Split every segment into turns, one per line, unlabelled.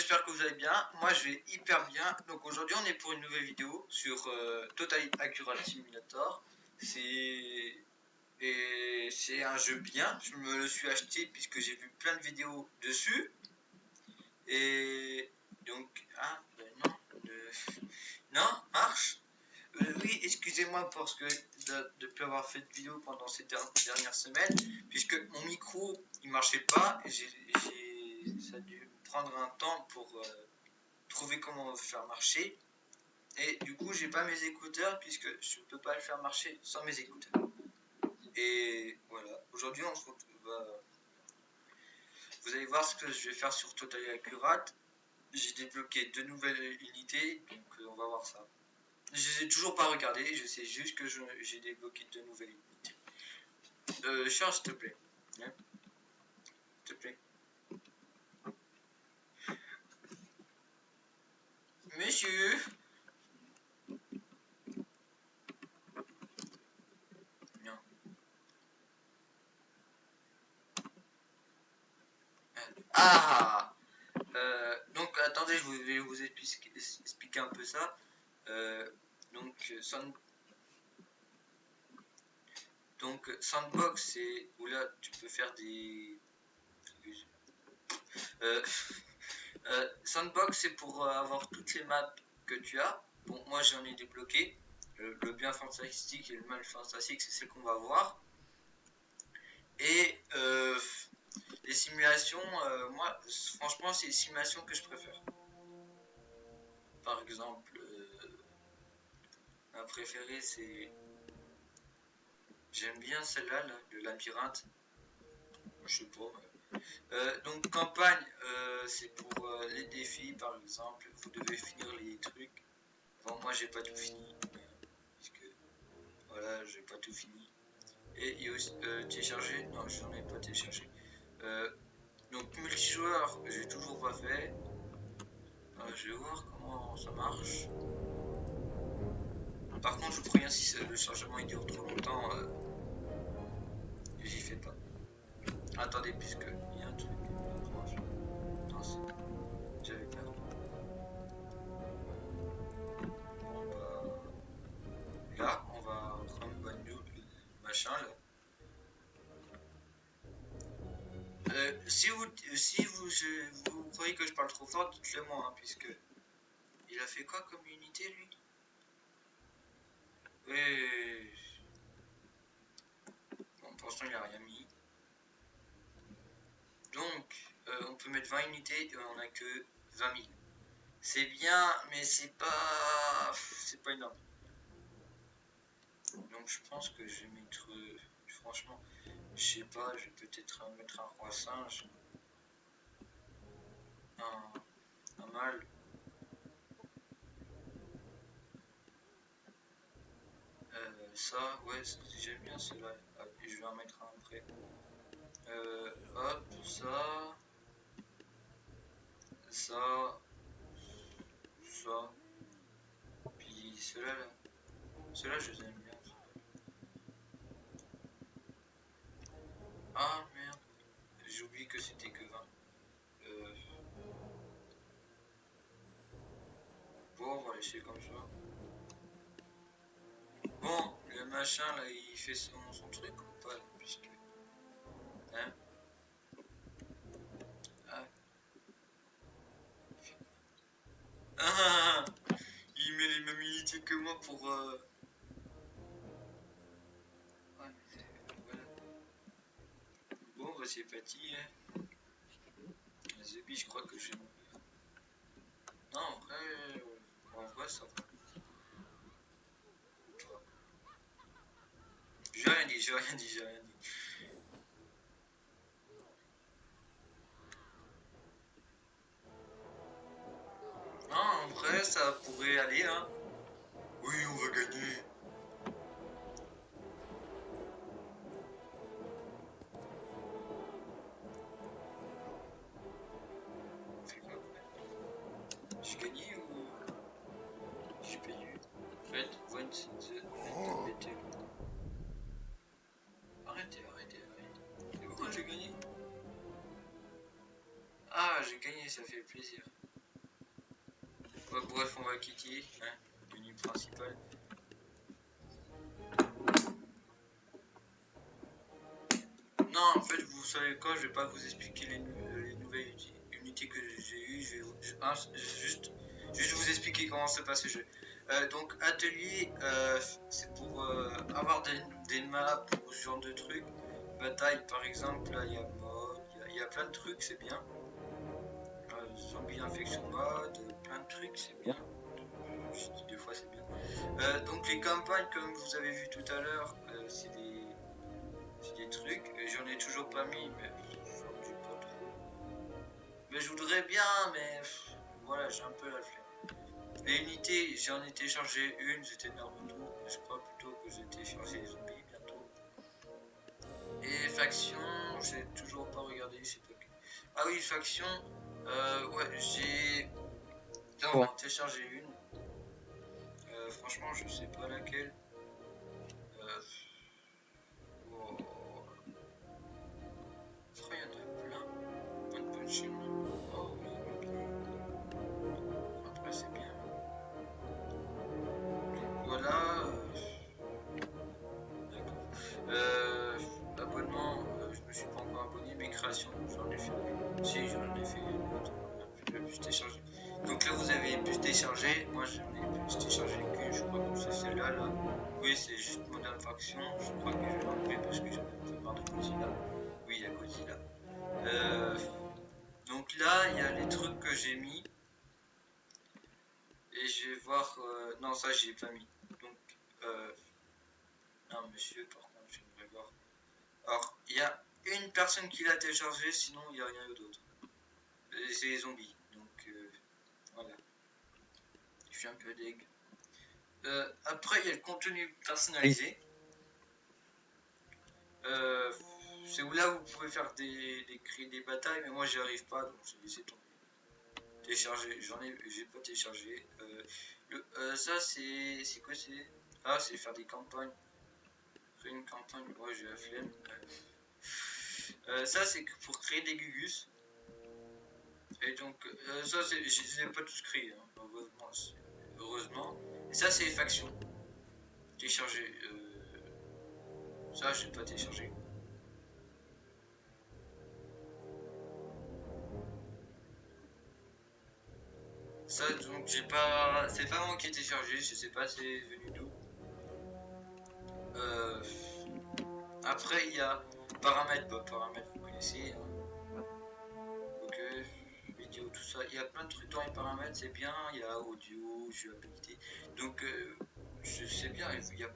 j'espère que vous allez bien. Moi, je vais hyper bien. Donc aujourd'hui, on est pour une nouvelle vidéo sur Total Accurate Simulator. C'est un jeu bien. Je me le suis acheté puisque j'ai vu plein de vidéos dessus. Et donc, non, non, marche. Oui, excusez-moi parce que de plus avoir fait de vidéo pendant ces dernières semaines, puisque mon micro il marchait pas, et ça a dû prendre un temps pour trouver comment faire marcher. Et du coup, j'ai pas mes écouteurs puisque je peux pas le faire marcher sans mes écouteurs. Et voilà, aujourd'hui on se retrouve. Vous allez voir ce que je vais faire sur Total Accurate. J'ai débloqué 2 nouvelles unités, donc on va voir ça. Je les ai toujours pas regardées, je sais juste que j'ai débloqué 2 nouvelles unités. Charge, s'il te plaît. S'il te plaît. Monsieur. Non. Ah donc attendez, je vais vous expliquer un peu ça. Donc Sandbox, c'est où là tu peux faire des... Sandbox, c'est pour avoir toutes les maps que tu as. Bon, moi j'en ai débloqué. Le bien fantastique et le mal fantastique, c'est ce qu'on va voir. Et les simulations, moi franchement c'est les simulations que je préfère. Par exemple, ma préférée c'est... J'aime bien celle-là, là, le labyrinthe. Je sais pas. Donc campagne, c'est pour les défis par exemple. Vous devez finir les trucs. Bon, moi j'ai pas tout fini. Puisque voilà, j'ai pas tout fini. Et il y a aussi télécharger. Non, j'en ai pas téléchargé. Donc multijoueur, j'ai toujours pas fait. Je vais voir comment ça marche. Par contre, je vous préviens, si le chargement il dure trop longtemps, j'y fais pas. Attendez, puisque il y a un truc. Non, j'avais perdu. Bon bah là, on va prendre Banyo, machin là. Si vous croyez que je parle trop fort, dites-le moi, hein, puisque il a fait quoi comme unité lui? Oui. Bon, pour l'instant il a rien mis. Donc, on peut mettre 20 unités et on a que 20 000. C'est bien, mais c'est pas énorme. Donc je pense que je vais mettre, franchement, je sais pas, je vais peut-être mettre un roi singe, un mâle. Ça, ouais, j'aime bien cela. Et je vais en mettre un après. Hop, ça, ça, ça. Puis cela là. Cela je les aime bien. Ah merde, j'ai oublié que c'était que 20. Bon, on va laisser comme ça. Bon, le machin là, il fait son truc ou pas, puisque... Hein? Ah. Ah, il met les mêmes unités que moi pour... Ouais, voilà. Bon, bah c'est parti, hein. Zebi, je crois que je vais mourir. Non, en vrai, ça va. J'ai rien dit, j'ai rien dit, j'ai rien dit. Non, en vrai, ça pourrait aller, hein. Oui, on va gagner. On fait quoi après? J'ai gagné ou j'ai perdu? Faites, went the better. Arrêtez, arrêtez, arrêtez. C'est bon, j'ai gagné. Ah, j'ai gagné, ça fait plaisir. Bref, on va quitter hein, le menu principal. Non, en fait, vous savez quoi, je vais pas vous expliquer les nouvelles unités que j'ai eues. Juste vous expliquer comment se passe le jeu. Donc, atelier, c'est pour avoir des maps ou ce genre de trucs. Bataille, par exemple, là, il y a mode, il y a plein de trucs, c'est bien. Zombie infection mode, plein de trucs, c'est bien. Je dis deux fois, c'est bien. Donc, les campagnes, comme vous avez vu tout à l'heure, c'est des trucs. J'en ai toujours pas mis, mais j'ai pas trop. Mais je voudrais bien, mais voilà, j'ai un peu la flemme. Les unités, j'en ai téléchargé une, c'était Naruto. Je crois plutôt que j'ai téléchargé les zombies bientôt. Et faction, j'ai toujours pas regardé, je sais pas. Ah oui, faction, ouais, j'ai. Là, on va en télécharger une. Franchement, je sais pas laquelle. Oh. Il y en a plein. One Punch Oh oui, ok. Après, c'est bien. Donc voilà. D'accord. Abonnement, je me suis pas encore abonné, mais création, j'en ai fait. Si, j'en ai fait une autre. Je l'ai plus téléchargé. Donc là, vous avez pu télécharger. Moi, j'en ai pu télécharger qu'une. Je crois que c'est celle-là. Là. Oui, c'est juste Modern Faction. Je crois que je vais l'enlever parce que j'en ai un peu marre de Godzilla. Oui, il y a Godzilla. Donc là, il y a les trucs que j'ai mis. Et je vais voir. Non, ça, j'y ai pas mis. Donc, non, monsieur, par contre, j'aimerais voir. Alors, il y a une personne qui l'a téléchargé, sinon il n'y a rien d'autre. C'est les zombies. Donc, voilà. Je suis un peu deg. Après, il y a le contenu personnalisé. C'est là où vous pouvez faire des batailles, mais moi j'y arrive pas, donc j'ai laissé tomber. Télécharger, j'ai pas téléchargé. Ça c'est quoi c'est? Ah, c'est faire des campagnes. Créer une campagne, ouais, j'ai la flemme. Ça c'est pour créer des gugus. Et donc ça je les ai pas tous créés, hein, heureusement. Et ça c'est les factions. Télécharger. Ça j'ai pas téléchargé. Ça donc j'ai pas. C'est pas moi qui ai téléchargé, je sais pas c'est venu d'où. Après il y a paramètres, paramètres vous connaissez. Hein. Ok, vidéo, tout ça. Il y a plein de trucs dans les paramètres, c'est bien. Il y a audio, jouabilité. Donc je sais bien, il y a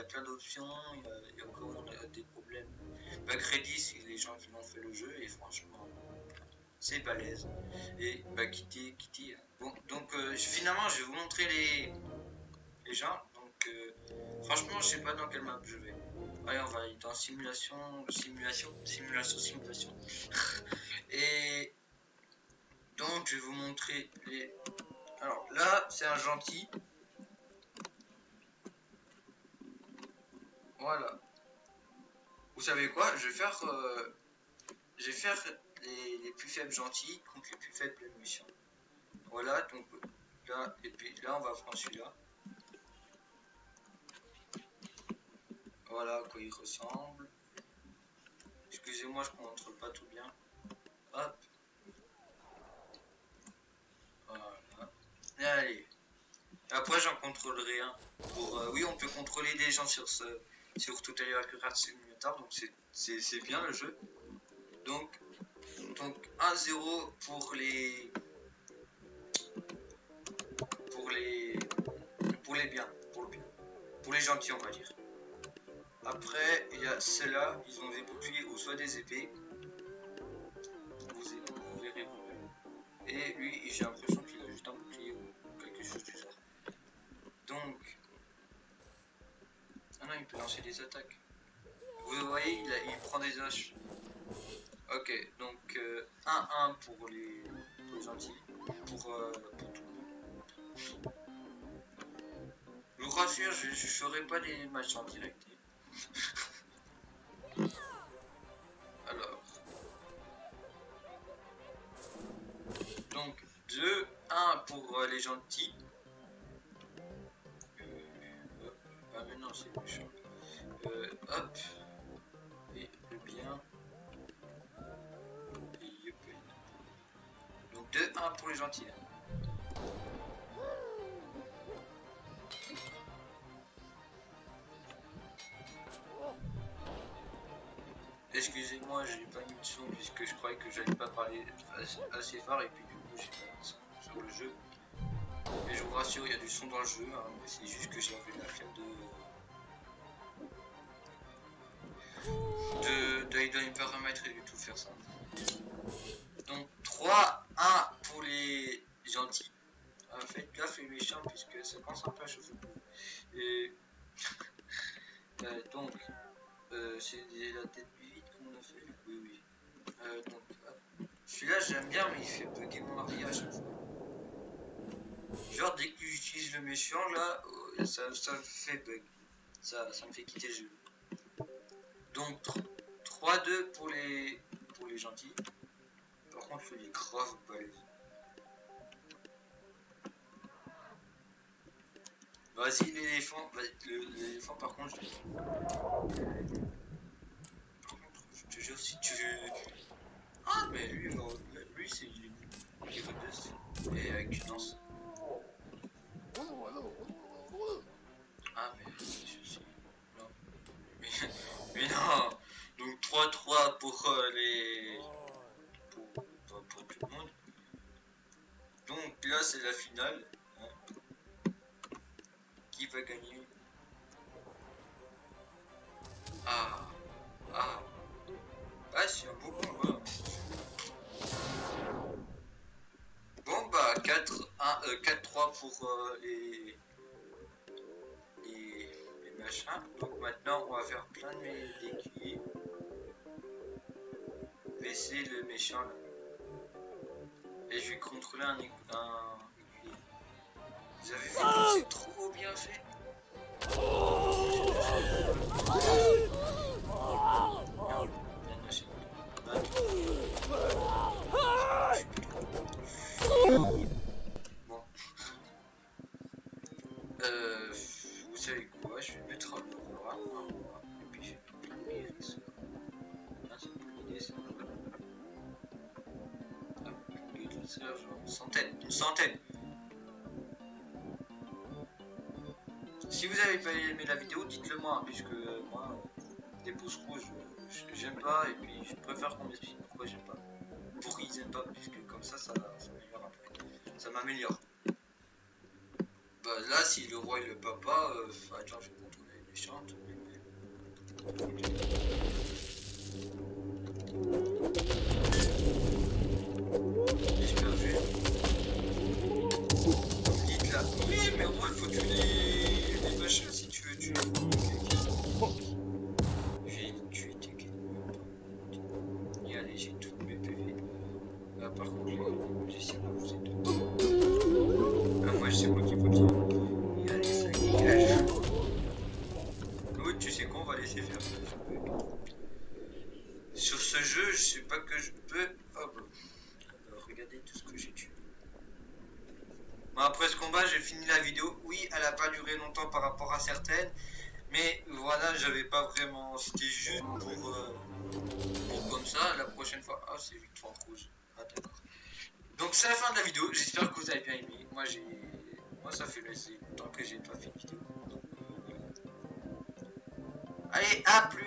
plein d'options, il y a encore des problèmes. Bah, crédit, c'est les gens qui m'ont fait le jeu et franchement, c'est balèze. Et bah, quitter. Bon, donc finalement, je vais vous montrer les gens. Donc franchement, je sais pas dans quelle map je vais. Allez, on va aller dans simulation. Et donc, je vais vous montrer les. Alors là, c'est un gentil. Voilà. Vous savez quoi? Je vais faire les plus faibles gentils contre les plus faibles méchants. Voilà, donc là, et puis là, on va prendre celui-là. Voilà à quoi il ressemble. Excusez-moi, je ne montre pas tout bien. Hop. Voilà. Allez. Après, j'en contrôlerai un. Oui, on peut contrôler des gens sur Total Accurate Simulator, donc c'est bien le jeu. Donc 1-0 pour les biens, pour les gentils, on va dire. Après, il y a ceux-là, ils ont des boucliers ou soit des épées. Vous verrez vous-même. Et lui, j'ai l'impression qu'il a juste un bouclier ou quelque chose du genre. Donc, ah non, il peut lancer des attaques. Vous voyez, il prend des haches. Ok, donc 1-1 pour les gentils, pour tout le monde. Je vous rassure, je ne ferai pas des matchs en direct. Alors. Donc 2-1. 1 pour les gentils. Ah mais non, c'est méchant. Hop. Et le bien. Et yep. Donc 2-1 pour les gentils. Excusez-moi, j'ai pas mis de son puisque je croyais que j'allais pas parler assez fort et puis du coup j'ai pas mis de son sur le jeu. Mais je vous rassure, il y a du son dans le jeu, hein, mais c'est juste que j'ai envie de la flemme d'aller dans les paramètres et de tout faire ça. Donc 3-1 pour les gentils. Faites gaffe les méchants puisque ça commence un peu à chauffer. Et donc c'est la tête plus vite qu'on a fait. Oui oui. Donc celui-là j'aime bien mais il fait bugger mon ordi à chaque fois. Genre dès que j'utilise le méchant là, ça me fait bug. Ça me fait quitter le jeu. Donc 3-2 pour les gentils. Par contre il est grave balèze. Vas-y l'éléphant, l'éléphant par contre je te jure si tu... Ah mais lui c'est il est et avec une danse. Ah mais je sais. Non. Mais non. Donc 3-3 pour les... Pour tout le monde. Donc là c'est la finale. Hein. Qui va gagner? Ah c'est un beau combat. Bon bah 4-3 pour les machins. Donc maintenant on va faire plein d'écuyers. Baisser le méchant là. Et je vais contrôler un écuyer. Vous avez vu, c'est trop bien fait. Bon. Vous savez quoi, je vais mettre un roi. Et puis je vais plein de guérisseurs. Ah, c'est une bonne idée ça. Guérisseurs, genre une centaine. Si vous avez pas aimé la vidéo, dites-le moi, hein, puisque moi, des pouces rouges, j'aime pas, et puis je préfère qu'on m'explique pourquoi j'aime pas. Pourquoi ils aiment pas, puisque comme ça m'améliore après. Ça m'améliore. Bah là, si le roi il le bat pas, attends, je vais contrôler les méchantes. J'ai bien vu. Dites là. Oui, mais roi, il faut tuer les machins si tu veux tuer. J'ai tué tes ennemis. Et allez, j'ai tous mes PV. Là, par contre, les cibles, vous êtes deux. Ah, moi, c'est moi qui faut dire. Et allez, ça dégage. Oui, tu sais quoi, on va laisser faire. Sur ce jeu, je sais pas que je peux. Hop. Alors, regardez tout ce que j'ai tué. Bon, après ce combat, j'ai fini la vidéo. Oui, elle a pas duré longtemps par rapport à certaines. Mais voilà, j'avais pas vraiment. C'était juste pour comme ça. La prochaine fois. Ah, c'est victoire rouge. Ah, d'accord. Donc, c'est la fin de la vidéo. J'espère que vous avez bien aimé. Moi, ça fait longtemps que j'ai pas fait de vidéo. Allez, à plus!